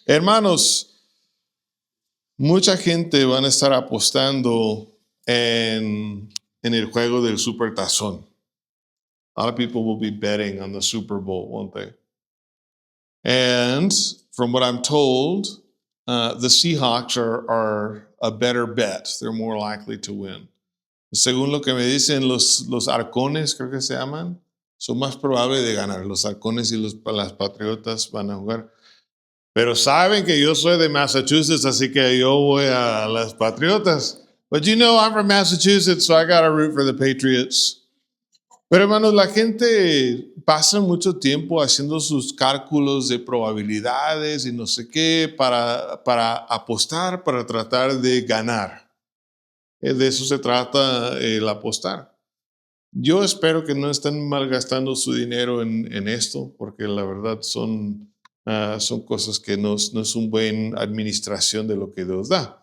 Hermanos, mucha gente van a estar apostando en el juego del supertazón. A lot of people will be betting on the Super Bowl, won't they? And from what I'm told, the Seahawks are a better bet. They're more likely to win. Según lo que me dicen los Halcones, creo que se llaman, son más probables de ganar. Los Halcones y las Patriotas van a jugar. Pero saben que yo soy de Massachusetts, así que yo voy a las Patriotas. But you know, I'm from Massachusetts, so I got to root for the Patriots. Pero hermanos, la gente pasa mucho tiempo haciendo sus cálculos de probabilidades y no sé qué para apostar, para tratar de ganar. De eso se trata el apostar. Yo espero que no estén malgastando su dinero en esto, porque la verdad son cosas que no es una buena administración de lo que Dios da.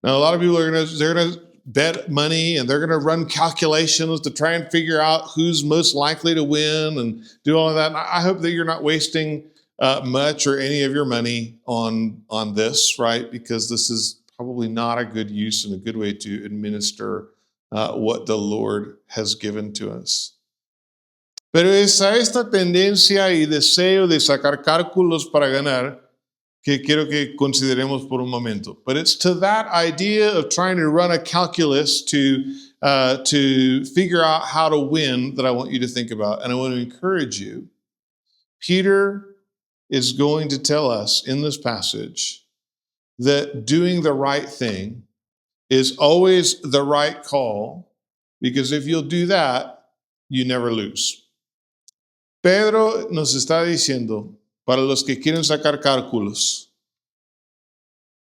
Now, a lot of people are going to bet money and they're going to run calculations to try and figure out who's most likely to win and do all of that. I hope that you're not wasting much or any of your money on this, right? Because this is probably not a good use and a good way to administer what the Lord has given to us. Pero es a esta tendencia y deseo de sacar cálculos para ganar que quiero que consideremos por un momento. But it's to that idea of trying to run a calculus to figure out how to win that I want you to think about. And I want to encourage you. Peter is going to tell us in this passage that doing the right thing is always the right call, because if you'll do that, you never lose. Pedro nos está diciendo, para los que quieren sacar cálculos,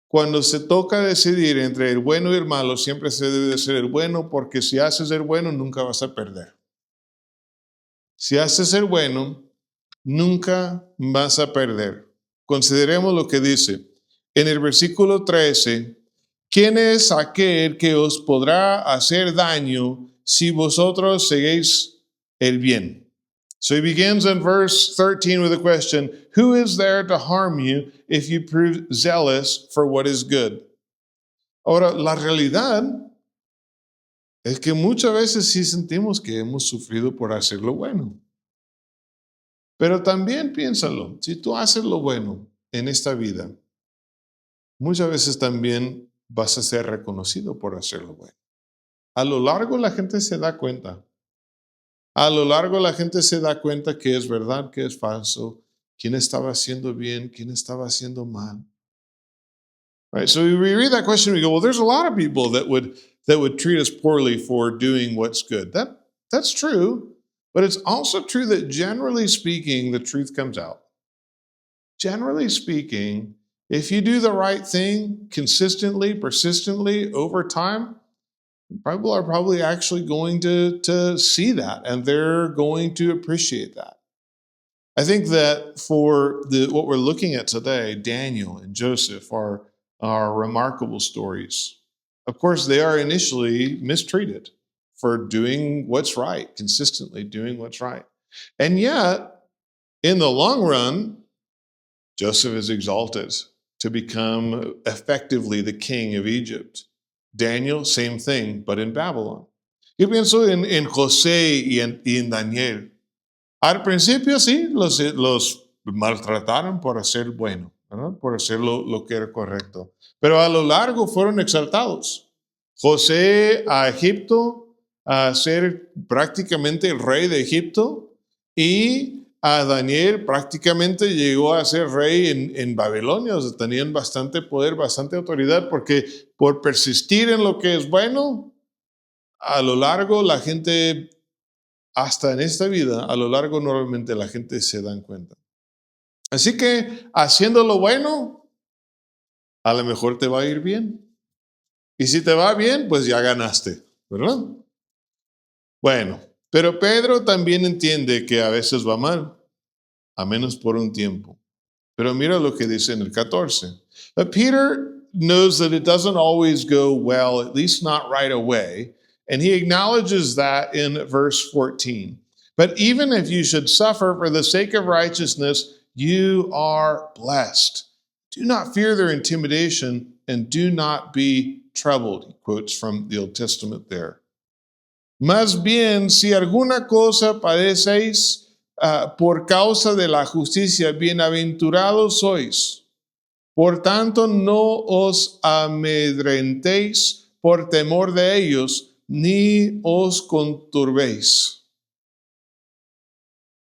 cuando se toca decidir entre el bueno y el malo, siempre se debe de ser el bueno, porque si haces el bueno, nunca vas a perder. Si haces el bueno, nunca vas a perder. Consideremos lo que dice en el versículo 13. ¿Quién es aquel que os podrá hacer daño si vosotros seguís el bien? So he begins in verse 13 with a question, who is there to harm you if you prove zealous for what is good? Ahora, la realidad es que muchas veces sí sentimos que hemos sufrido por hacer lo bueno. Pero también piénsalo, si tú haces lo bueno en esta vida, muchas veces también vas a ser reconocido por hacer lo bueno. A lo largo la gente se da cuenta. A lo largo la gente se da cuenta que es verdad, que es falso, quién estaba haciendo bien, quién estaba haciendo mal. Right? So we read that question, we go, well, there's a lot of people that would treat us poorly for doing what's good. That's true, but it's also true that generally speaking, the truth comes out. Generally speaking, if you do the right thing consistently, persistently, over time, people are probably actually going to see that, and they're going to appreciate that. I think that for what we're looking at today, Daniel and Joseph are remarkable stories. Of course, they are initially mistreated for doing what's right, consistently doing what's right. And yet, in the long run, Joseph is exalted to become effectively the king of Egypt. Daniel, same thing, but in Babylon. Yo pienso en José y en Daniel. Al principio sí, los maltrataron por hacer bueno, ¿verdad? Por hacer lo que era correcto. Pero a lo largo fueron exaltados. José a Egipto, a ser prácticamente el rey de Egipto, y a Daniel prácticamente llegó a ser rey en Babilonia. O sea, tenían bastante poder, bastante autoridad, porque por persistir en lo que es bueno, a lo largo la gente, hasta en esta vida, a lo largo normalmente la gente se dan cuenta. Así que haciendo lo bueno, a lo mejor te va a ir bien. Y si te va bien, pues ya ganaste, ¿verdad? Bueno, pero Pedro también entiende que a veces va mal, a menos por un tiempo. Pero mira lo que dice en el 14. But Peter knows that it doesn't always go well, at least not right away, and he acknowledges that in verse 14. But even if you should suffer for the sake of righteousness, you are blessed. Do not fear their intimidation and do not be troubled. He quotes from the Old Testament there. Más bien, si alguna cosa padecéis por causa de la justicia, bienaventurados sois. Por tanto, no os amedrentéis por temor de ellos, ni os conturbéis.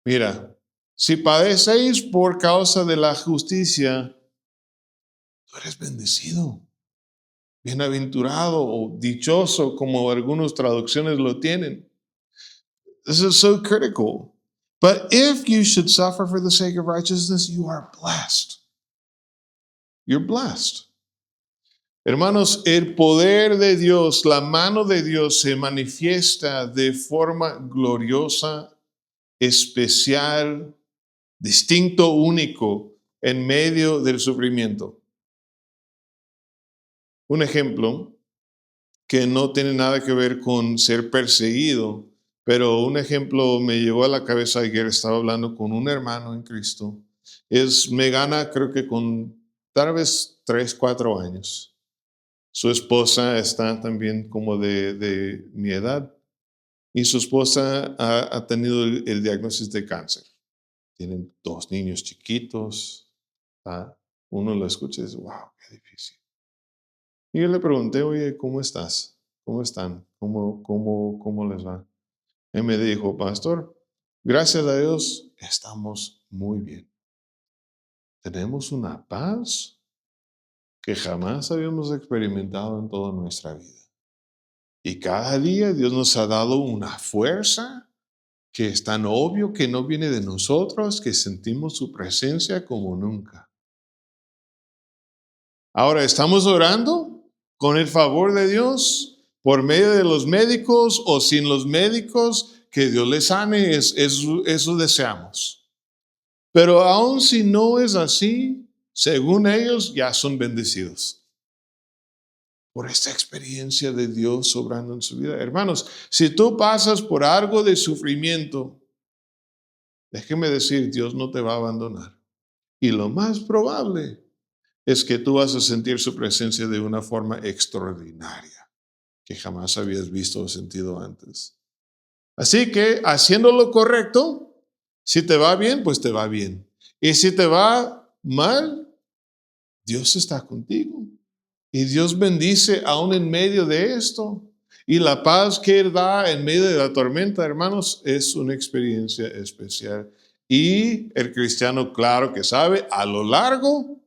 Mira, si padecéis por causa de la justicia, tú eres bendecido, bienaventurado o dichoso, como algunas traducciones lo tienen. This is so critical. But if you should suffer for the sake of righteousness, you are blessed. You're blessed. Hermanos, el poder de Dios, la mano de Dios se manifiesta de forma gloriosa, especial, distinto, único en medio del sufrimiento. Un ejemplo que no tiene nada que ver con ser perseguido, pero un ejemplo me llegó a la cabeza ayer, estaba hablando con un hermano en Cristo, me gana creo que con tal vez 3, 4 años. Su esposa está también como de mi edad y su esposa ha tenido el diagnóstico de cáncer. Tienen 2 niños chiquitos. Uno lo escucha y dice, wow, qué difícil. Y yo le pregunté, oye, ¿cómo estás? ¿Cómo están? ¿Cómo les va? Él me dijo, pastor, gracias a Dios, estamos muy bien. Tenemos una paz que jamás habíamos experimentado en toda nuestra vida. Y cada día Dios nos ha dado una fuerza que es tan obvio que no viene de nosotros, que sentimos su presencia como nunca. Ahora, estamos orando con el favor de Dios, por medio de los médicos o sin los médicos, que Dios les sane, eso deseamos. Pero aun si no es así, según ellos, ya son bendecidos por esta experiencia de Dios obrando en su vida. Hermanos, si tú pasas por algo de sufrimiento, déjeme decir, Dios no te va a abandonar. Y lo más probable es que tú vas a sentir su presencia de una forma extraordinaria que jamás habías visto o sentido antes. Así que, haciendo lo correcto, si te va bien, pues te va bien. Y si te va mal, Dios está contigo. Y Dios bendice aún en medio de esto. Y la paz que Él da en medio de la tormenta, hermanos, es una experiencia especial. Y el cristiano, claro que sabe, a lo largo,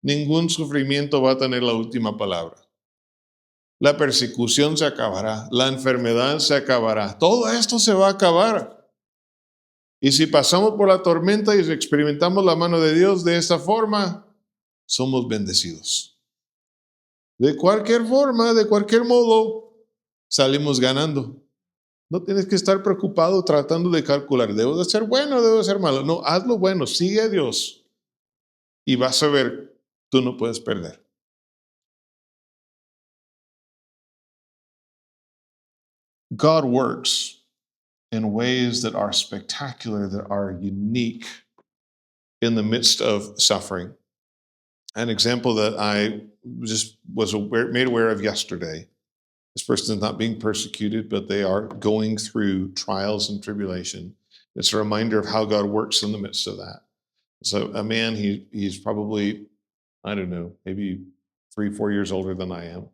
ningún sufrimiento va a tener la última palabra. La persecución se acabará, la enfermedad se acabará, todo esto se va a acabar. Y si pasamos por la tormenta y experimentamos la mano de Dios de esta forma, somos bendecidos. De cualquier forma, de cualquier modo, salimos ganando. No tienes que estar preocupado tratando de calcular, ¿debo de ser bueno o debo de ser malo? No, hazlo bueno, sigue a Dios y vas a ver, tú no puedes perder. God works in ways that are spectacular, that are unique in the midst of suffering. An example that I just was made aware of yesterday. This person is not being persecuted, but they are going through trials and tribulation. It's a reminder of how God works in the midst of that. So a man, he's probably, I don't know, maybe 3, 4 years older than I am.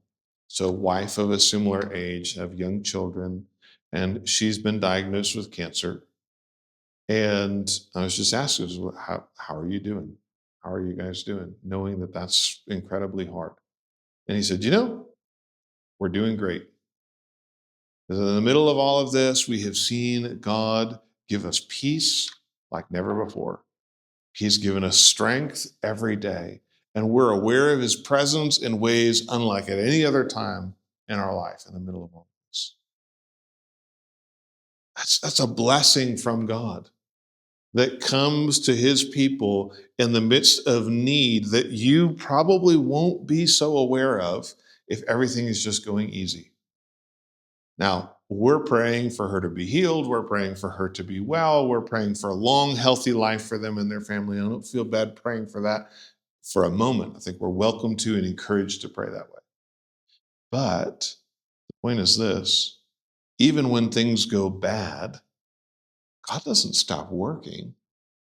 So wife of a similar age, have young children, and she's been diagnosed with cancer. And I was just asking, how are you doing? How are you guys doing? Knowing that that's incredibly hard. And he said, we're doing great. Because in the middle of all of this, we have seen God give us peace like never before. He's given us strength every day. And we're aware of His presence in ways unlike at any other time in our life in the middle of all this. That's a blessing from God that comes to His people in the midst of need that you probably won't be so aware of if everything is just going easy. Now, we're praying for her to be healed. We're praying for her to be well. We're praying for a long, healthy life for them and their family. I don't feel bad praying for that. for a moment. I think we're welcome to and encouraged to pray that way. But the point is this: even when things go bad, God doesn't stop working.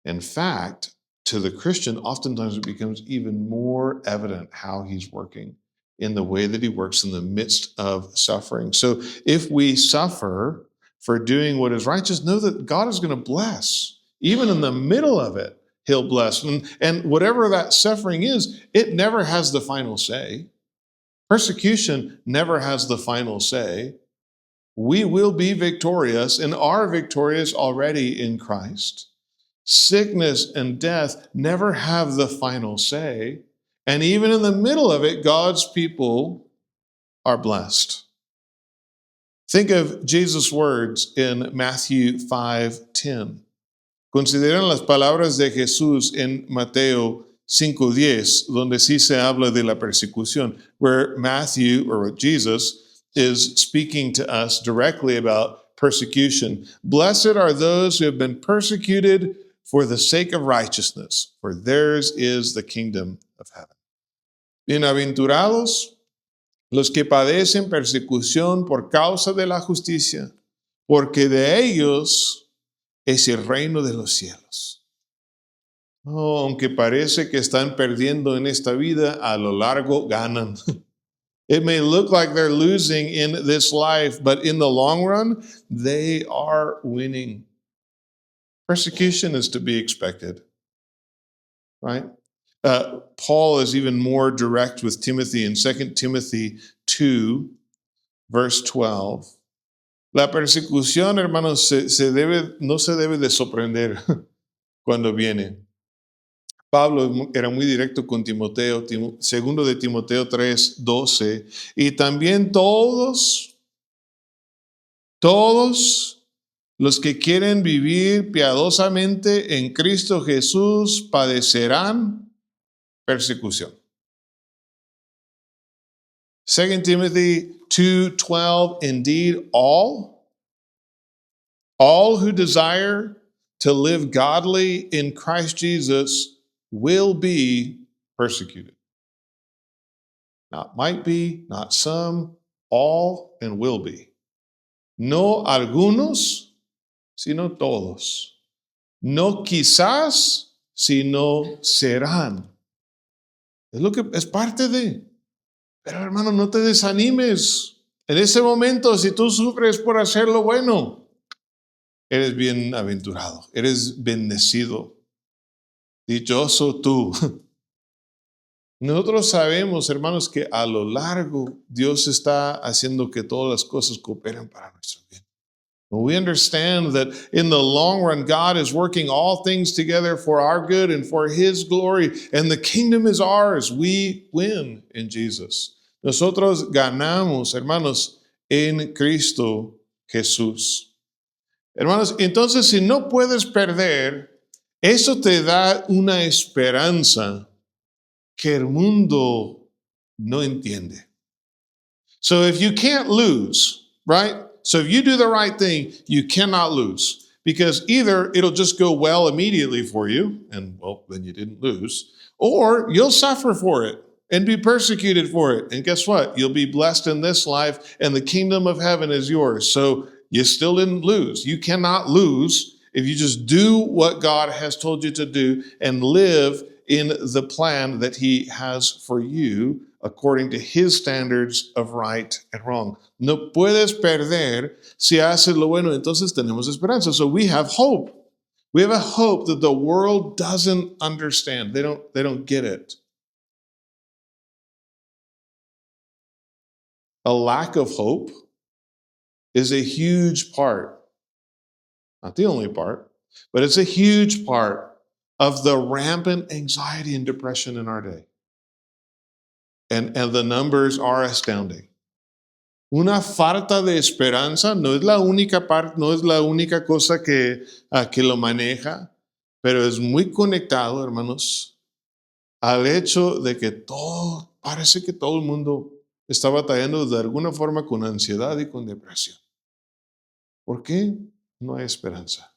In fact, to the Christian, oftentimes it becomes even more evident how he's working in the way that he works in the midst of suffering. So if we suffer for doing what is right, just know that God is going to bless. Even in the middle of it, he'll bless. And whatever that suffering is, it never has the final say. Persecution never has the final say. We will be victorious and are victorious already in Christ. Sickness and death never have the final say. And even in the middle of it, God's people are blessed. Think of Jesus' words in Matthew 5:10. Consideren las palabras de Jesús en Mateo 5:10, donde sí se habla de la persecución, where Matthew, or Jesus, is speaking to us directly about persecution. Blessed are those who have been persecuted for the sake of righteousness, for theirs is the kingdom of heaven. Bienaventurados los que padecen persecución por causa de la justicia, porque de ellos es el reino de los cielos. Oh, aunque parece que están perdiendo en esta vida, a lo largo ganan. It may look like they're losing in this life, but in the long run, they are winning. Persecution is to be expected, right? Paul is even more direct with Timothy in 2 Timothy 2, verse 12. La persecución, hermanos, no se debe de sorprender cuando viene. Pablo era muy directo con Timoteo, segundo de Timoteo 3:12, y también todos los que quieren vivir piadosamente en Cristo Jesús padecerán persecución. 2 Timothy 2:12, indeed all who desire to live godly in Christ Jesus will be persecuted. Not might be, not some, all, and will be. No algunos, sino todos. No quizás, sino serán. Es lo que es parte de. Pero hermano, no te desanimes. En ese momento, si tú sufres por hacer lo bueno, eres bienaventurado, eres bendecido. Dichoso tú. Nosotros sabemos, hermanos, que a lo largo Dios está haciendo que todas las cosas cooperen para nuestro bien. We understand that in the long run, God is working all things together for our good and for His glory, and the kingdom is ours. We win in Jesus. Nosotros ganamos, hermanos, en Cristo Jesús. Hermanos, entonces si no puedes perder, eso te da una esperanza que el mundo no entiende. So if you can't lose, right? So if you do the right thing, you cannot lose. Because either it'll just go well immediately for you, and well, then you didn't lose, or you'll suffer for it and be persecuted for it. And guess what? You'll be blessed in this life, and the kingdom of heaven is yours. So you still didn't lose. You cannot lose if you just do what God has told you to do and live in the plan that He has for you according to His standards of right and wrong. No puedes perder si haces lo bueno, entonces tenemos esperanza. So we have hope. We have a hope that the world doesn't understand. They don't get it. A lack of hope is a huge part, not the only part, but it's a huge part of the rampant anxiety and depression in our day. And the numbers are astounding. Una falta de esperanza no es la única parte, no es la única cosa que lo maneja, pero es muy conectado, hermanos, al hecho de que parece que todo el mundo está batallando de alguna forma con ansiedad y con depresión. ¿Por qué? No hay esperanza.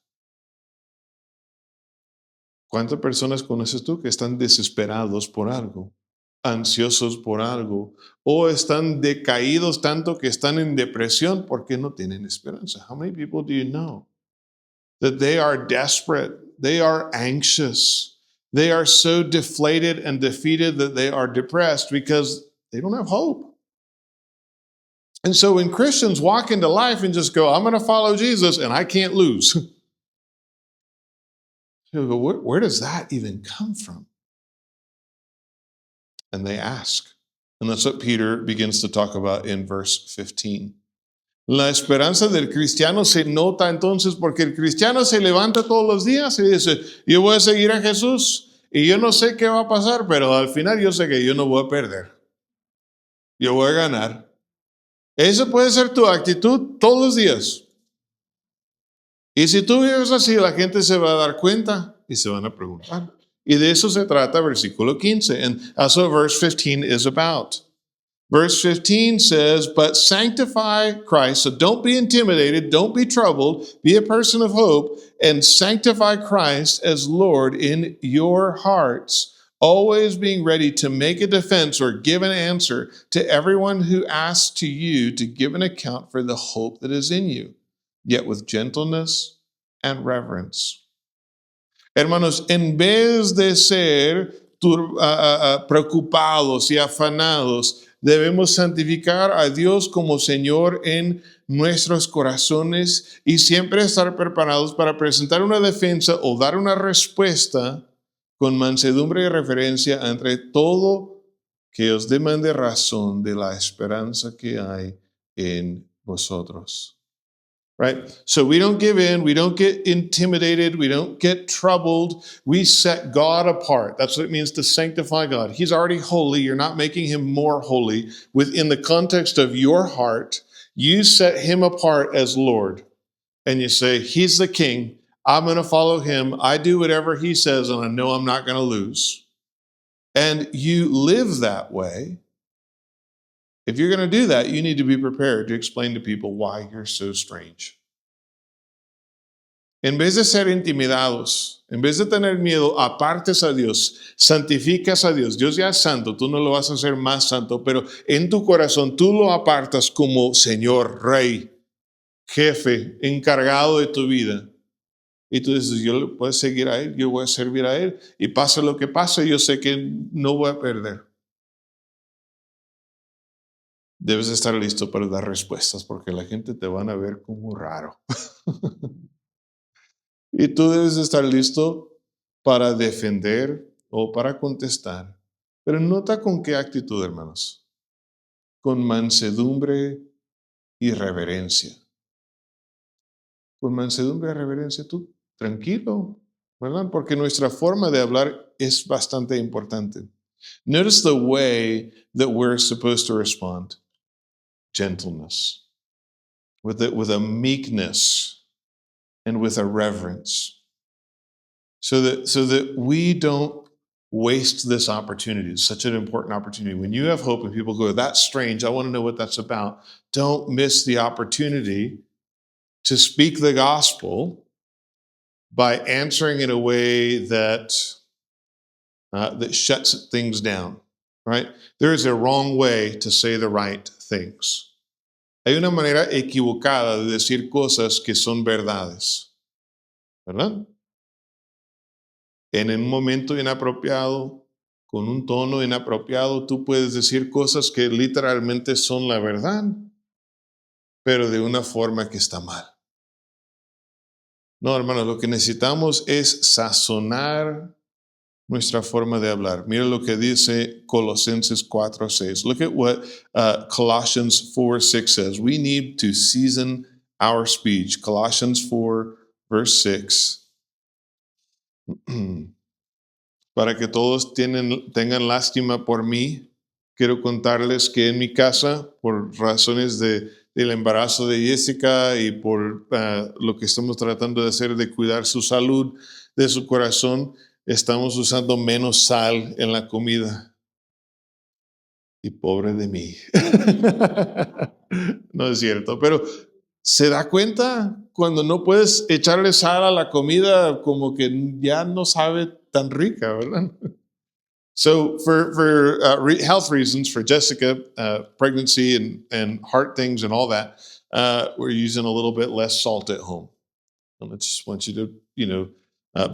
¿Cuántas personas conoces tú que están desesperados por algo, ansiosos por algo, o están decaídos tanto que están en depresión porque no tienen esperanza? How many people do you know that they are desperate, they are anxious, they are so deflated and defeated that they are depressed because they don't have hope? And so when Christians walk into life and just go, I'm going to follow Jesus and I can't lose. You go, where does that even come from? And they ask. And that's what Peter begins to talk about in verse 15. La esperanza del cristiano se nota entonces porque el cristiano se levanta todos los días y dice, yo voy a seguir a Jesús y yo no sé qué va a pasar, pero al final yo sé que yo no voy a perder. Yo voy a ganar. Esa puede ser tu actitud todos los días. Y si tú vives así, la gente se va a dar cuenta y se van a preguntar. Y de eso se trata versículo 15. And that's what verse 15 is about. Verse 15 says, but sanctify Christ. So don't be intimidated. Don't be troubled. Be a person of hope and sanctify Christ as Lord in your hearts, always being ready to make a defense or give an answer to everyone who asks to you to give an account for the hope that is in you, yet with gentleness and reverence. Hermanos, en vez de ser preocupados y afanados, debemos santificar a Dios como Señor en nuestros corazones y siempre estar preparados para presentar una defensa o dar una respuesta con mansedumbre y reverencia ante todo que os demande razón de la esperanza que hay en vosotros. Right? So we don't give in, we don't get intimidated, we don't get troubled. We set God apart. That's what it means to sanctify God. He's already holy. You're not making him more holy. Within the context of your heart, you set him apart as Lord. And you say, he's the king. I'm going to follow him. I do whatever he says, and I know I'm not going to lose. And you live that way. If you're going to do that, you need to be prepared to explain to people why you're so strange. En vez de ser intimidados, en vez de tener miedo, apartes a Dios, santificas a Dios. Dios ya es santo, tú no lo vas a hacer más santo, pero en tu corazón tú lo apartas como Señor, Rey, Jefe, encargado de tu vida. Y tú dices, yo le puedo seguir a Él, yo voy a servir a Él, y pase lo que pase, yo sé que no voy a perder. Debes estar listo para dar respuestas porque la gente te van a ver como raro. Y tú debes estar listo para defender o para contestar. Pero nota con qué actitud, hermanos. Con mansedumbre y reverencia. Con mansedumbre y reverencia, tú tranquilo, ¿verdad? Porque nuestra forma de hablar es bastante importante. Notice the way that we're supposed to respond. Gentleness, with a meekness, and with a reverence, so that we don't waste this opportunity. It's such an important opportunity. When you have hope and people go, that's strange, I want to know what that's about, don't miss the opportunity to speak the gospel by answering in a way that shuts things down, right? There is a wrong way to say the right things. Hay una manera equivocada de decir cosas que son verdades, ¿verdad? En un momento inapropiado, con un tono inapropiado, tú puedes decir cosas que literalmente son la verdad, pero de una forma que está mal. No, hermanos, lo que necesitamos es sazonar nuestra forma de hablar. Mira lo que dice Colosenses 4:6. Look at what Colossians 4:6 says. We need to season our speech. Colossians 4, verse 6. Para que todos tengan lástima por mí, quiero contarles que en mi casa, por razones del embarazo de Jessica y por lo que estamos tratando de hacer de cuidar su salud, de su corazón, estamos usando menos sal en la comida. Y pobre de mí. No es cierto, pero ¿se da cuenta? cuando no puedes echarle sal a la comida, como que ya no sabe tan rica, ¿verdad? So for health reasons, for Jessica, pregnancy and heart things and all that, we're using a little bit less salt at home. And I just want you to,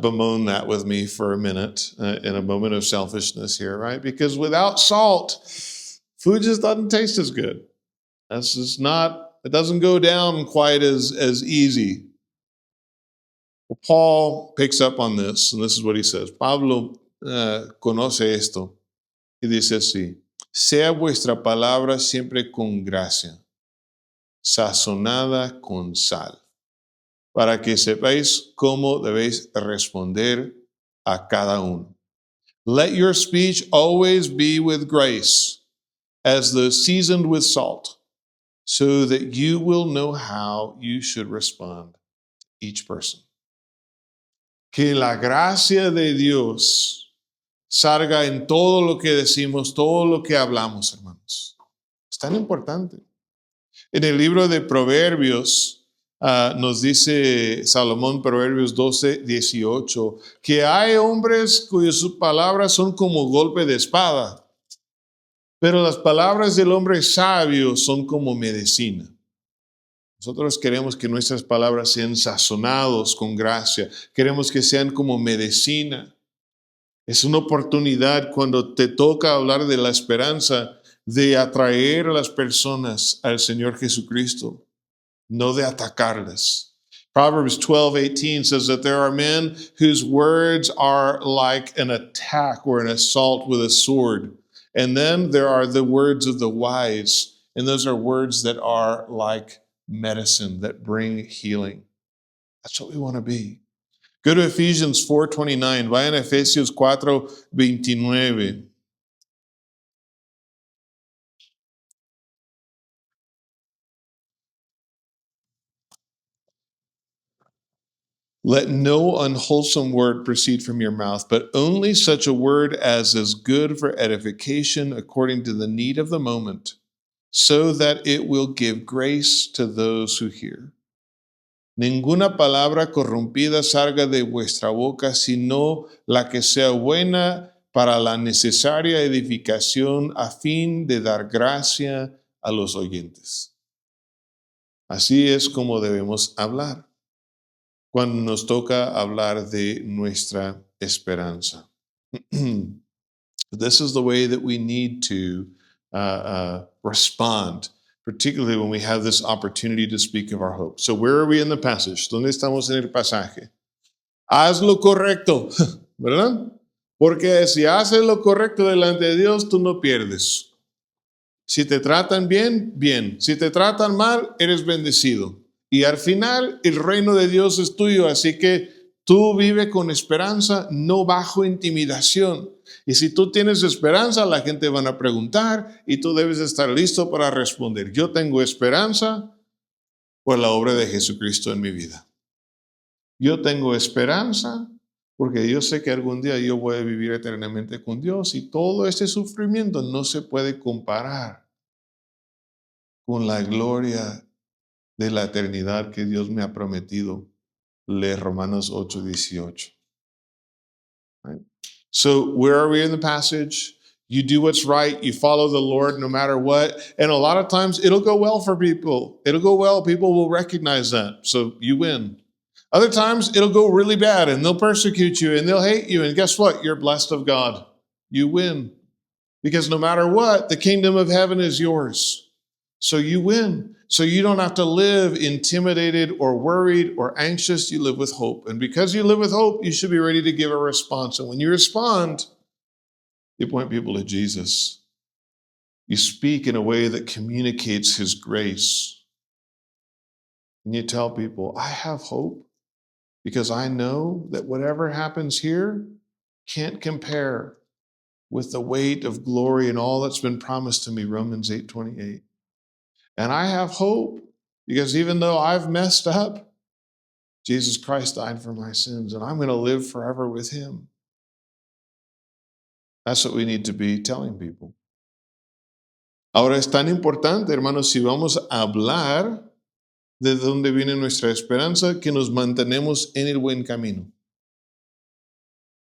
bemoan that with me for a minute in a moment of selfishness here, right? Because without salt, food just doesn't taste as good. That's just not, it doesn't go down quite as easy. Well, Paul picks up on this, and this is what he says. Pablo conoce esto y dice así, sea vuestra palabra siempre con gracia, sazonada con sal, para que sepáis cómo debéis responder a cada uno. Let your speech always be with grace, as though seasoned with salt, so that you will know how you should respond to each person. Que la gracia de Dios salga en todo lo que decimos, todo lo que hablamos, hermanos. Es tan importante. En el libro de Proverbios nos dice Salomón, Proverbios 12:18, que hay hombres cuyas palabras son como golpe de espada, pero las palabras del hombre sabio son como medicina. Nosotros queremos que nuestras palabras sean sazonados con gracia. Queremos que sean como medicina. Es una oportunidad cuando te toca hablar de la esperanza de atraer a las personas al Señor Jesucristo, no de atacarlas. Proverbs 12:18 says that there are men whose words are like an attack or an assault with a sword. And then there are the words of the wise, and those are words that are like medicine, that bring healing. That's what we want to be. Go to Ephesians 4:29. Vayan a Efesios 4:29. Let no unwholesome word proceed from your mouth, but only such a word as is good for edification according to the need of the moment, so that it will give grace to those who hear. Ninguna palabra corrompida salga de vuestra boca, sino la que sea buena para la necesaria edificación a fin de dar gracia a los oyentes. Así es como debemos hablar cuando nos toca hablar de nuestra esperanza. This is the way that we need to respond, particularly when we have this opportunity to speak of our hope. So where are we in the passage? ¿Dónde estamos en el pasaje? Haz lo correcto, ¿verdad? Porque si haces lo correcto delante de Dios, tú no pierdes. Si te tratan bien, bien. Si te tratan mal, eres bendecido. Y al final, el reino de Dios es tuyo, así que tú vive con esperanza, no bajo intimidación. Y si tú tienes esperanza, la gente van a preguntar y tú debes estar listo para responder. Yo tengo esperanza por la obra de Jesucristo en mi vida. Yo tengo esperanza porque yo sé que algún día yo voy a vivir eternamente con Dios y todo este sufrimiento no se puede comparar con la gloria de la eternidad que Dios me ha prometido. Lee Romanos 8:18. Right? So where are we in the passage? You do what's right. You follow the Lord no matter what. And a lot of times it'll go well for people. It'll go well. People will recognize that. So you win. Other times it'll go really bad and they'll persecute you and they'll hate you. And guess what? You're blessed of God. You win. Because no matter what, the kingdom of heaven is yours. So you win. So you don't have to live intimidated or worried or anxious. You live with hope. And because you live with hope, you should be ready to give a response. And when you respond, you point people to Jesus. You speak in a way that communicates his grace. And you tell people, I have hope because I know that whatever happens here can't compare with the weight of glory and all that's been promised to me, Romans 8:28. And I have hope because even though I've messed up, Jesus Christ died for my sins and I'm going to live forever with him. That's what we need to be telling people. Ahora es tan importante, hermanos, si vamos a hablar ¿De dónde viene nuestra esperanza? Que nos mantenemos en el buen camino.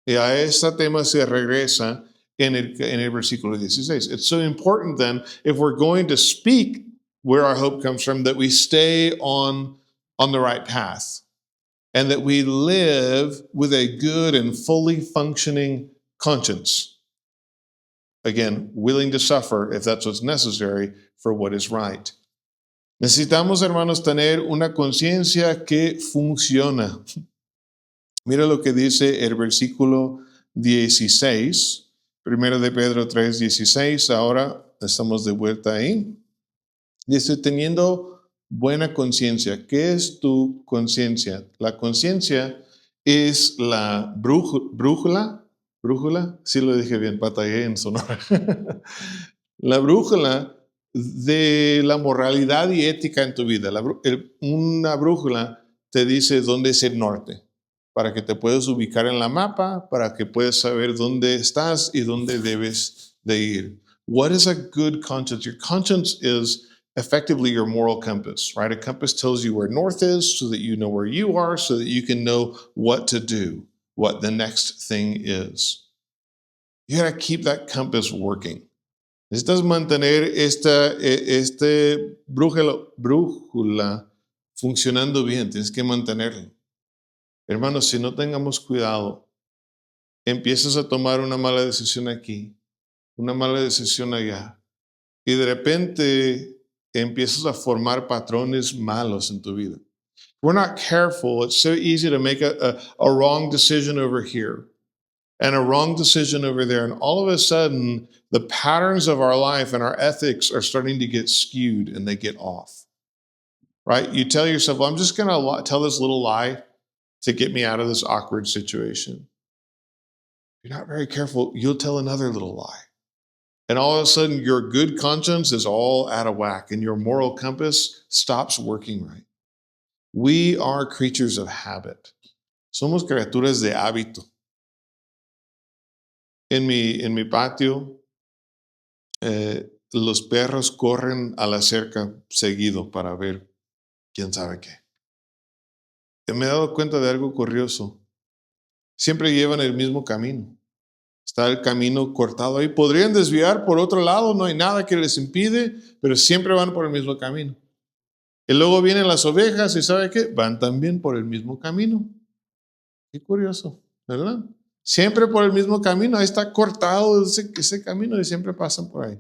Y a este tema se regresa en el versículo 16. It's so important then, if we're going to speak where our hope comes from, that we stay on the right path and that we live with a good and fully functioning conscience. Again, willing to suffer if that's what's necessary for what is right. Necesitamos, hermanos, tener una conciencia que funciona. Mira lo que dice el versículo 16, primero de Pedro 3:16, ahora estamos de vuelta ahí. Dice, teniendo buena conciencia. ¿Qué es tu conciencia? La conciencia es la brújula, sí lo dije bien, batallé en Sonora. La brújula de la moralidad y ética en tu vida. Una brújula te dice dónde es el norte, para que te puedas ubicar en la mapa, para que puedas saber dónde estás y dónde debes de ir. What is a good conscience? Your conscience is effectively your moral compass, right? A compass tells you where north is so that you know where you are, so that you can know what to do, what the next thing is. You got to keep that compass working. Necesitas mantener esta brújula funcionando bien. Tienes que mantenerlo. Hermanos, si no tengamos cuidado, empiezas a tomar una mala decisión aquí, una mala decisión allá, y de repente empiezas a formar patrones malos en tu vida. If we're not careful, it's so easy to make a wrong decision over here and a wrong decision over there. And all of a sudden, the patterns of our life and our ethics are starting to get skewed and they get off. Right? You tell yourself, well, I'm just going to tell this little lie to get me out of this awkward situation. If you're not very careful, you'll tell another little lie. And all of a sudden, your good conscience is all out of whack and your moral compass stops working right. We are creatures of habit. Somos criaturas de hábito. En mi patio, los perros corren a la cerca seguido para ver quién sabe qué. Me he dado cuenta de algo curioso. Siempre llevan el mismo camino. Está el camino cortado ahí. Podrían desviar por otro lado, no hay nada que les impide, pero siempre van por el mismo camino. Y luego vienen las ovejas y ¿sabe qué? Van también por el mismo camino. Qué curioso, ¿verdad? Siempre por el mismo camino. Ahí está cortado ese camino y siempre pasan por ahí.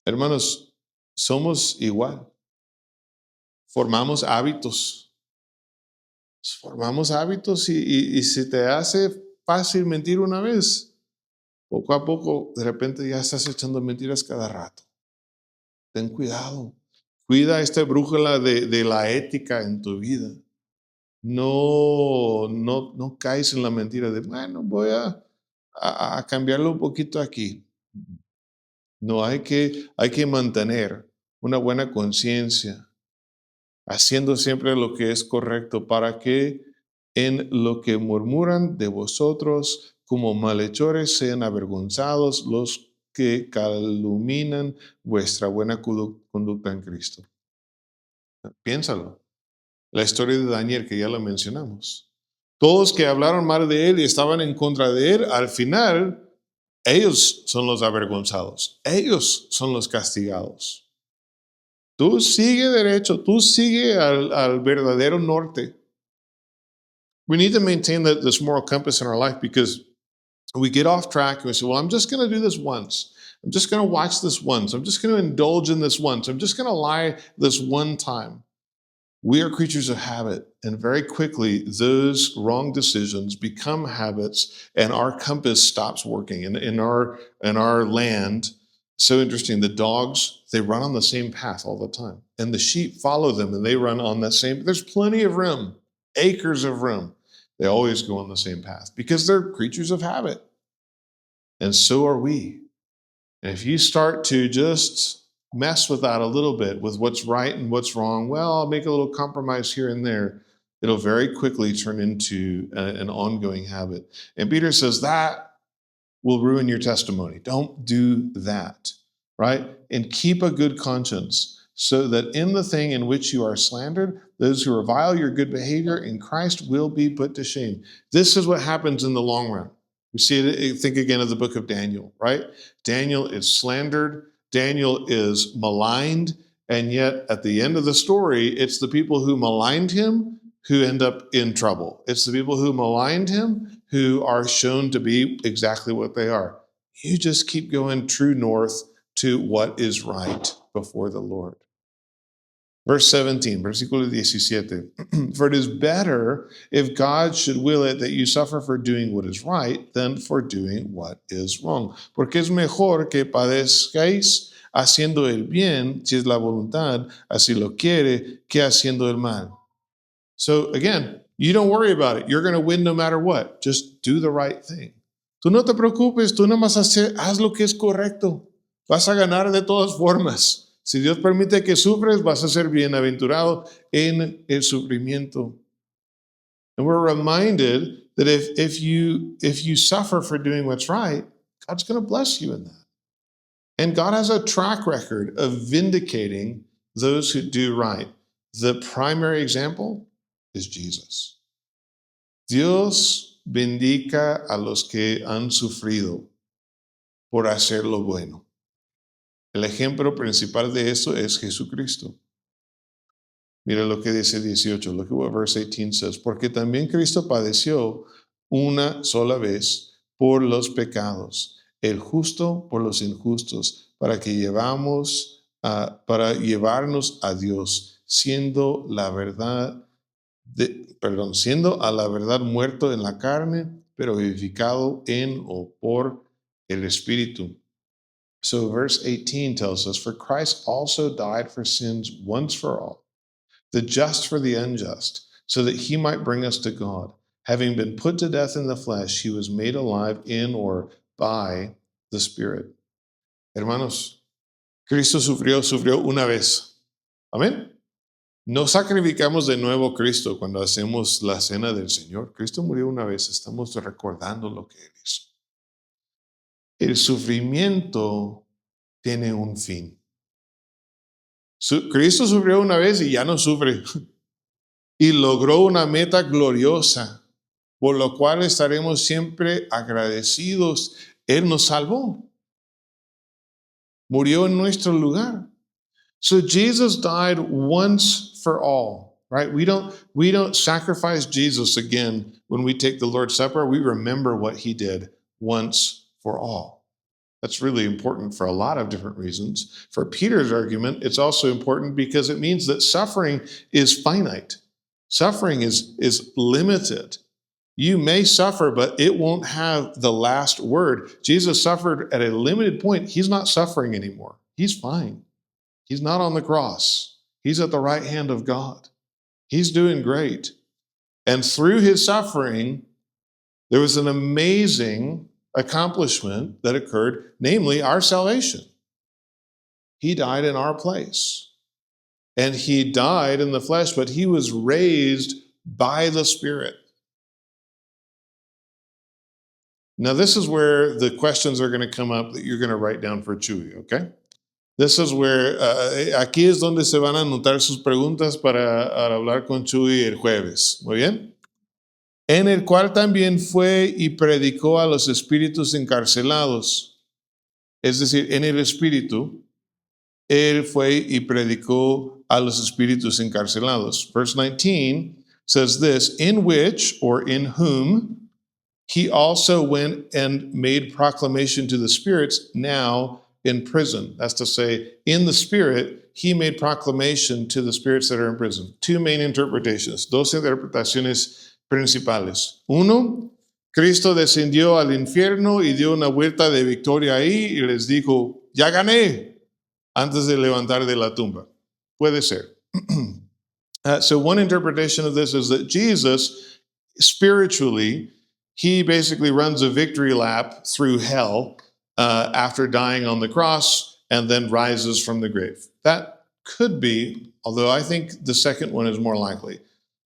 Hermanos, somos igual. Formamos hábitos. Formamos hábitos y si te hace fácil mentir una vez, poco a poco, de repente ya estás echando mentiras cada rato. Ten cuidado. Cuida esta brújula de la ética en tu vida. No caes en la mentira de, bueno, voy a cambiarlo un poquito aquí. No, hay que mantener una buena conciencia, haciendo siempre lo que es correcto, para que en lo que murmuran de vosotros como malhechores sean avergonzados los que calumnian vuestra buena conducta en Cristo. Piénsalo. La historia de Daniel, que ya lo mencionamos. Todos que hablaron mal de él y estaban en contra de él, al final, ellos son los avergonzados. Ellos son los castigados. Tú sigue derecho, tú sigue al verdadero norte. We need to maintain this moral compass in our life, because we get off track and we say, well, I'm just going to do this once. I'm just going to watch this once. I'm just going to indulge in this once. I'm just going to lie this one time. We are creatures of habit, and very quickly those wrong decisions become habits and our compass stops working. In our land, so interesting, the dogs, they run on the same path all the time, and the sheep follow them and they run on that same. There's plenty of room, acres of room. They always go on the same path because they're creatures of habit. And so are we. And if you start to just mess with that a little bit, with what's right and what's wrong, well, I'll make a little compromise here and there, it'll very quickly turn into an ongoing habit. And Peter says that will ruin your testimony. Don't do that, right? And keep a good conscience. so that in the thing in which you are slandered, those who revile your good behavior in Christ will be put to shame. This is what happens in the long run. We see it, think again of the book of Daniel, right? Daniel is slandered, Daniel is maligned, and yet at the end of the story, it's the people who maligned him who end up in trouble. It's the people who maligned him who are shown to be exactly what they are. You just keep going true north to what is right before the Lord. Verse 17, versículo 17. For it is better if God should will it that you suffer for doing what is right than for doing what is wrong. Porque es mejor que padezcáis haciendo el bien, si es la voluntad, así lo quiere, que haciendo el mal. So again, you don't worry about it. You're going to win no matter what. Just do the right thing. Tú no te preocupes, tú nada más haz lo que es correcto. Vas a ganar de todas formas. Si Dios permite que sufres, vas a ser bienaventurado en el sufrimiento. And we're reminded that if you suffer for doing what's right, God's going to bless you in that. And God has a track record of vindicating those who do right. The primary example is Jesus. Dios bendiga a los que han sufrido por hacer lo bueno. El ejemplo principal de eso es Jesucristo. Mira lo que dice 18. Look at what verse 18 says. Porque también Cristo padeció una sola vez por los pecados, el justo por los injustos, para llevarnos a Dios, siendo a la verdad muerto en la carne, pero vivificado en o por el Espíritu. So verse 18 tells us, for Christ also died for sins once for all, the just for the unjust, so that he might bring us to God. Having been put to death in the flesh, he was made alive in or by the Spirit. Hermanos, Cristo sufrió una vez. Amén. No sacrificamos de nuevo a Cristo cuando hacemos la cena del Señor. Cristo murió una vez, estamos recordando lo que Él hizo. El sufrimiento tiene un fin. Cristo sufrió una vez y ya no sufre. Y logró una meta gloriosa, por lo cual estaremos siempre agradecidos. Él nos salvó. Murió en nuestro lugar. So Jesus died once for all, right? We don't sacrifice Jesus again when we take the Lord's Supper. We remember what he did once for all. That's really important for a lot of different reasons. For Peter's argument, it's also important because it means that suffering is finite. Suffering is limited. You may suffer, but it won't have the last word. Jesus suffered at a limited point. He's not suffering anymore. He's fine. He's not on the cross. He's at the right hand of God. He's doing great. And through his suffering, there was an amazing accomplishment that occurred, namely our salvation. He died in our place. And he died in the flesh, but he was raised by the Spirit. Now, this is where the questions are going to come up that you're going to write down for Chuy, okay? This is where, aquí es donde se van a anotar sus preguntas para hablar con Chuy el jueves. ¿Muy bien? En el cual también fue y predicó a los espíritus encarcelados. Es decir, en el espíritu, él fue y predicó a los espíritus encarcelados. Verse 19 says this, in which, or in whom, he also went and made proclamation to the spirits now in prison. That's to say, in the Spirit, he made proclamation to the spirits that are in prison. Two main interpretations, dos interpretaciones principales. Uno, Cristo descendió al infierno y dio una vuelta de victoria ahí y les dijo, ya gané, antes de levantar de la tumba. Puede ser. So one interpretation of this is that Jesus, spiritually, he basically runs a victory lap through hell after dying on the cross and then rises from the grave. That could be, although I think the second one is more likely.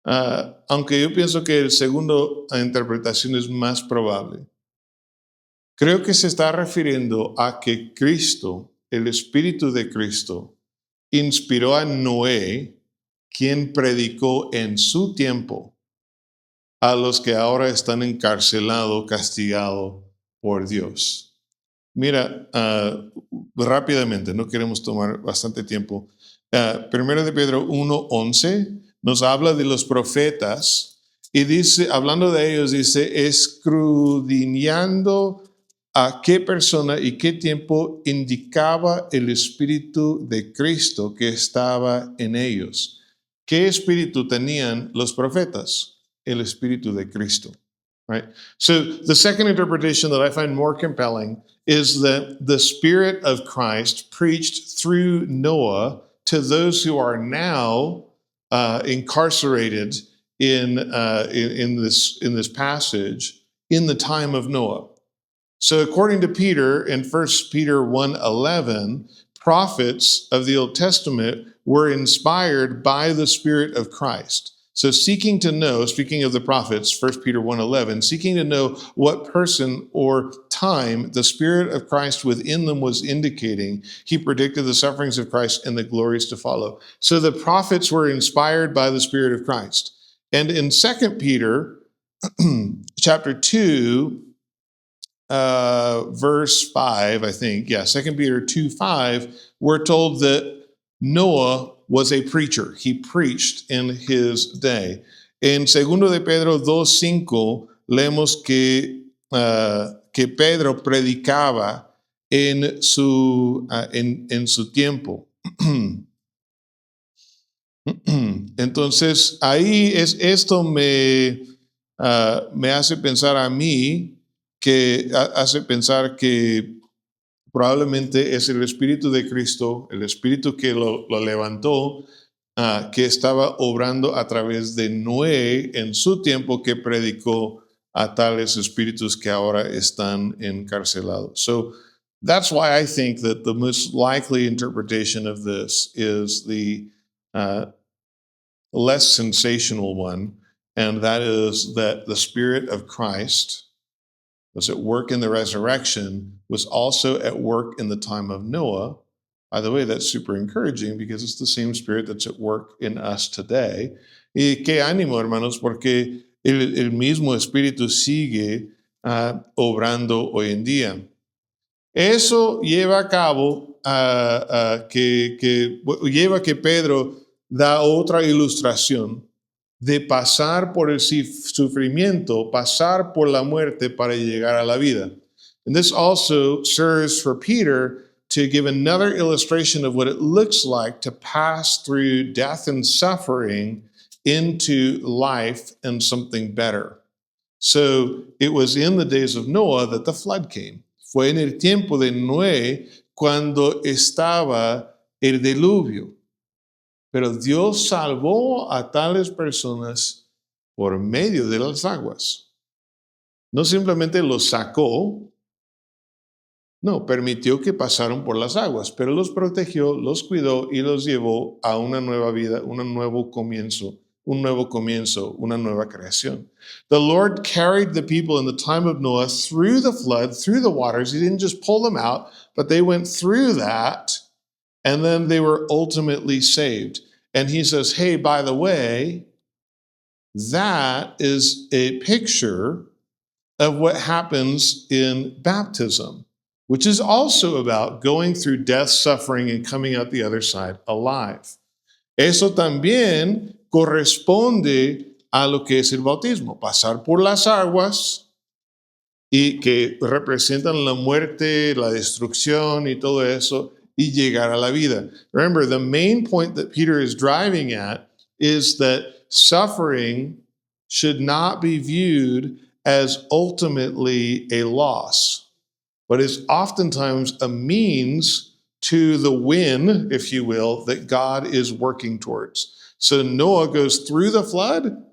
Aunque yo pienso que el segundo interpretación es más probable. Creo que se está refiriendo a que Cristo, el Espíritu de Cristo, inspiró a Noé, quien predicó en su tiempo a los que ahora están encarcelados, castigados por Dios. Mira, rápidamente, no queremos tomar bastante tiempo. Primero de Pedro 1:11 nos habla de los profetas y dice, hablando de ellos, dice, escudriñando a qué persona y qué tiempo indicaba el Espíritu de Cristo que estaba en ellos. ¿Qué espíritu tenían los profetas? El Espíritu de Cristo. Right? So the second interpretation that I find more compelling is that the Spirit of Christ preached through Noah to those who are now incarcerated in this passage in the time of Noah. So according to Peter, in 1 Peter 1:11, prophets of the Old Testament were inspired by the Spirit of Christ. So seeking to know, speaking of the prophets, 1 Peter 1:11, seeking to know what person or time the Spirit of Christ within them was indicating, he predicted the sufferings of Christ and the glories to follow. So the prophets were inspired by the Spirit of Christ. And in 2 Peter chapter 2, verse 5, I think, 2 Peter 2:5, we're told that Noah was a preacher. He preached in his day. En 2 de Pedro 2:5 leemos que Pedro predicaba en su tiempo. Entonces, ahí esto me hace pensar a mí hace pensar que probablemente es el Espíritu de Cristo, el Espíritu que lo levantó, que estaba obrando a través de Noé en su tiempo, que predicó a tales espíritus que ahora están encarcelados. So that's why I think that the most likely interpretation of this is the less sensational one, and that is that the Spirit of Christ was at work in the resurrection, was also at work in the time of Noah. By the way, that's super encouraging because it's the same Spirit that's at work in us today. Y qué ánimo, hermanos, porque el mismo Espíritu sigue obrando hoy en día. Eso lleva a cabo lleva que Pedro da otra ilustración de pasar por el sufrimiento, pasar por la muerte para llegar a la vida. And this also serves for Peter to give another illustration of what it looks like to pass through death and suffering into life and something better. So it was in the days of Noah that the flood came. Fue en el tiempo de Noé cuando estaba el diluvio. Pero Dios salvó a tales personas por medio de las aguas. No simplemente los sacó, no, permitió que pasaran por las aguas, pero los protegió, los cuidó y los llevó a una nueva vida, un nuevo comienzo, una nueva creación. The Lord carried the people in the time of Noah through the flood, through the waters. He didn't just pull them out, but they went through that, and then they were ultimately saved. And he says, hey, by the way, that is a picture of what happens in baptism, which is also about going through death, suffering, and coming out the other side alive. Eso también corresponde a lo que es el bautismo, pasar por las aguas y que representan la muerte, la destrucción y todo eso, y llegar a la vida. Remember, the main point that Peter is driving at is that suffering should not be viewed as ultimately a loss, but is oftentimes a means to the win, if you will, that God is working towards. So Noah goes through the flood.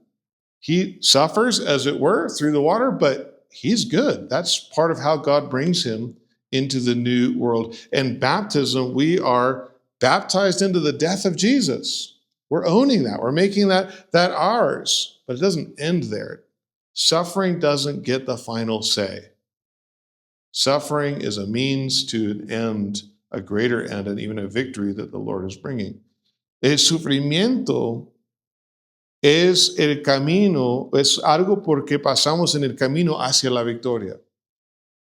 He suffers, as it were, through the water, but he's good. That's part of how God brings him into the new world. And baptism, we are baptized into the death of Jesus. We're owning that. We're making that ours. But it doesn't end there. Suffering doesn't get the final say. Suffering is a means to an end a greater end and even a victory that the Lord is bringing. El sufrimiento es el camino, es algo porque pasamos en el camino hacia la victoria.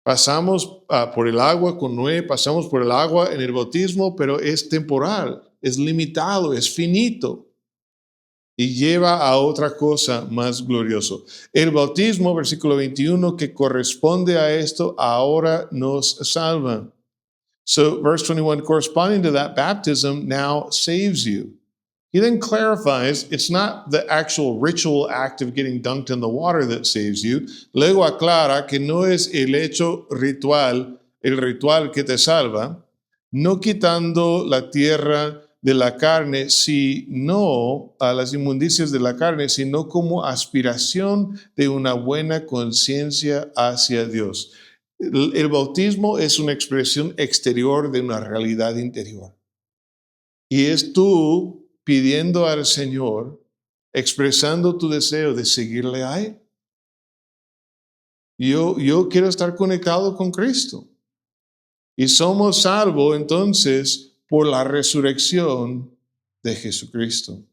Pasamos por el agua con Noé, pasamos por el agua en el bautismo, pero es temporal, es limitado, es finito y lleva a otra cosa más glorioso. El bautismo, versículo 21, que corresponde a esto, ahora nos salva. So, verse 21, corresponding to that, baptism now saves you. He then clarifies it's not the actual ritual act of getting dunked in the water that saves you. Luego aclara que no es el hecho ritual, el ritual que te salva, no quitando la tierra de la carne, sino a las inmundicias de la carne, sino como aspiración de una buena conciencia hacia Dios. El bautismo es una expresión exterior de una realidad interior. Y es tú pidiendo al Señor, expresando tu deseo de seguirle a Él. Yo quiero estar conectado con Cristo. Y somos salvos entonces por la resurrección de Jesucristo.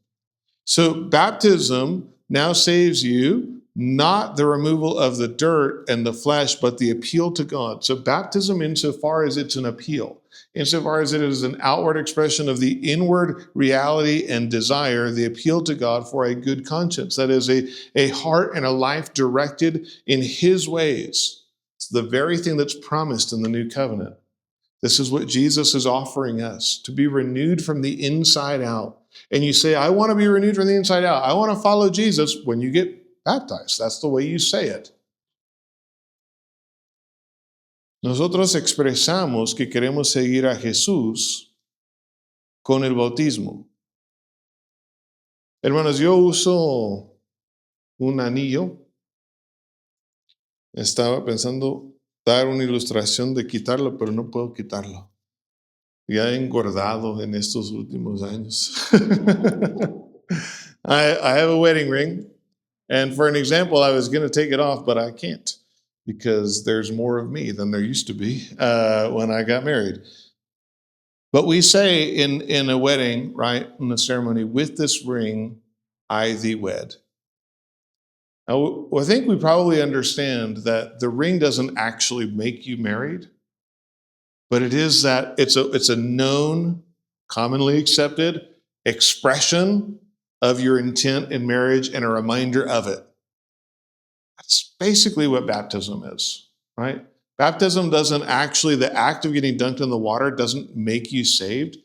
So baptism now saves you, not the removal of the dirt and the flesh, but the appeal to God. So baptism, insofar as it's an appeal, insofar as it is an outward expression of the inward reality and desire, the appeal to God for a good conscience. That is a heart and a life directed in His ways. It's the very thing that's promised in the new covenant. This is what Jesus is offering us, to be renewed from the inside out. And you say, I want to be renewed from the inside out. I want to follow Jesus when you get baptized. That's the way you say it. Nosotros expresamos que queremos seguir a Jesús con el bautismo. Hermanos, yo uso un anillo. Estaba pensando dar una ilustración de quitarlo, pero no puedo quitarlo. Ya he engordado en estos últimos años. I have a wedding ring, and for an example, I was going to take it off, but I can't because there's more of me than there used to be when I got married. But we say in a wedding, right, in a ceremony, with this ring, I thee wed. Now, I think we probably understand that the ring doesn't actually make you married, but it is that it's a known, commonly accepted expression of your intent in marriage and a reminder of it. That's basically what baptism is, right? Baptism doesn't actually, the act of getting dunked in the water doesn't make you saved,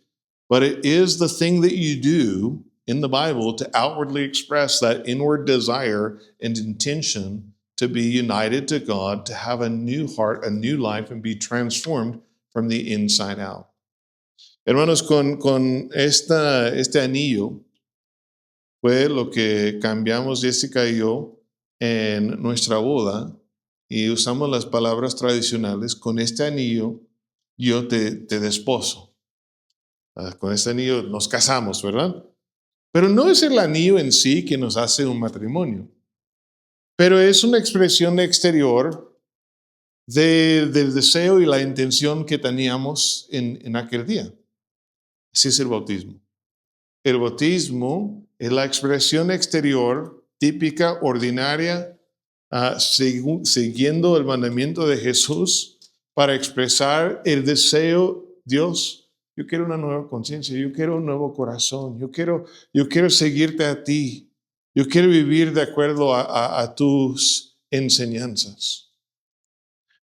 but it is the thing that you do in the Bible to outwardly express that inward desire and intention to be united to God, to have a new heart, a new life, and be transformed from the inside out. Hermanos, con este anillo fue lo que cambiamos Jessica y yo en nuestra boda y usamos las palabras tradicionales. Con este anillo yo te desposo. Con este anillo nos casamos, ¿verdad? Pero no es el anillo en sí que nos hace un matrimonio, pero es una expresión exterior del deseo y la intención que teníamos en aquel día. Así es el bautismo. El bautismo es la expresión exterior típica, ordinaria, siguiendo el mandamiento de Jesús para expresar el deseo, Dios, yo quiero una nueva conciencia, yo quiero un nuevo corazón, yo quiero seguirte a ti, yo quiero vivir de acuerdo a tus enseñanzas.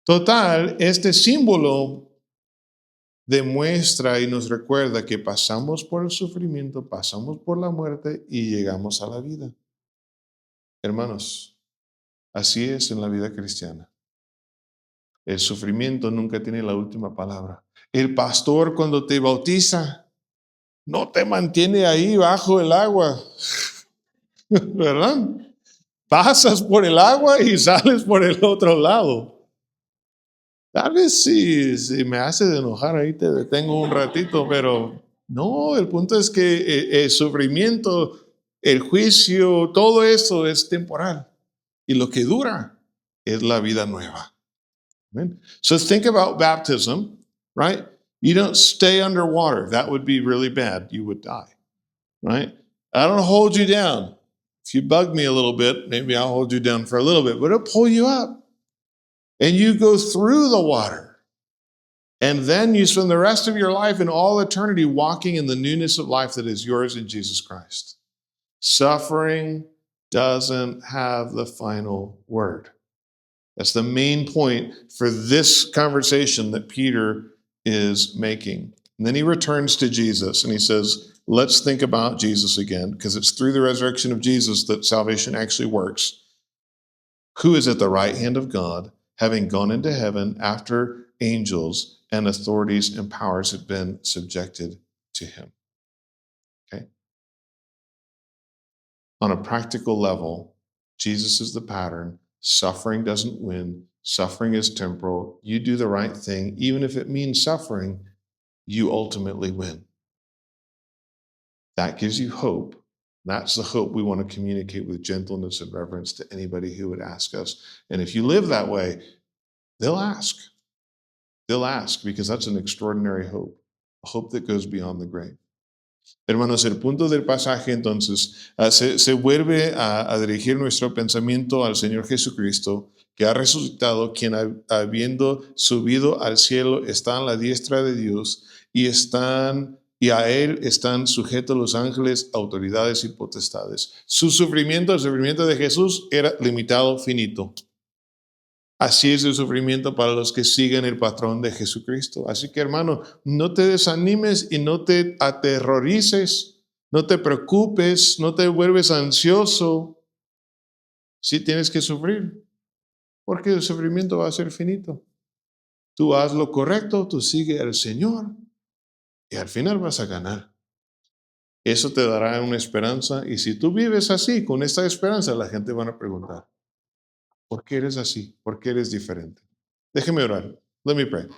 Total, este símbolo demuestra y nos recuerda que pasamos por el sufrimiento, pasamos por la muerte y llegamos a la vida. Hermanos, así es en la vida cristiana. El sufrimiento nunca tiene la última palabra. El pastor cuando te bautiza no te mantiene ahí bajo el agua, ¿verdad? Pasas por el agua y sales por el otro lado. Tal vez si me haces enojar ahí te detengo un ratito, pero no, el punto es que el sufrimiento, el juicio, todo eso es temporal. Y lo que dura es la vida nueva. Amen. So think about baptism, right? You don't stay underwater. That would be really bad. You would die, right? I don't hold you down. If you bug me a little bit, maybe I'll hold you down for a little bit, but it'll pull you up. And you go through the water. And then you spend the rest of your life in all eternity walking in the newness of life that is yours in Jesus Christ. Suffering doesn't have the final word. That's the main point for this conversation that Peter is making. And then he returns to Jesus and he says, let's think about Jesus again, because it's through the resurrection of Jesus that salvation actually works. Who is at the right hand of God, having gone into heaven after angels and authorities and powers have been subjected to him. Okay? On a practical level, Jesus is the pattern. Suffering doesn't win. Suffering is temporal. You do the right thing, even if it means suffering, you ultimately win. That gives you hope. That's the hope we want to communicate with gentleness and reverence to anybody who would ask us. And if you live that way, they'll ask. They'll ask because that's an extraordinary hope, a hope that goes beyond the grave. Hermanos, el punto del pasaje entonces se vuelve a dirigir nuestro pensamiento al Señor Jesucristo, que ha resucitado, quien habiendo subido al cielo está a la diestra de Dios y a él están sujetos los ángeles, autoridades y potestades. Su sufrimiento, el sufrimiento de Jesús era limitado, finito. Así es el sufrimiento para los que siguen el patrón de Jesucristo. Así que, hermano, no te desanimes y no te aterrorices, no te preocupes, no te vuelves ansioso si tienes que sufrir, porque el sufrimiento va a ser finito. Tú haz lo correcto, tú sigue al Señor y al final vas a ganar. Eso te dará una esperanza y si tú vives así, con esta esperanza, la gente va a preguntar, ¿por qué eres así? ¿Por qué eres diferente? Déjeme orar. Let me pray.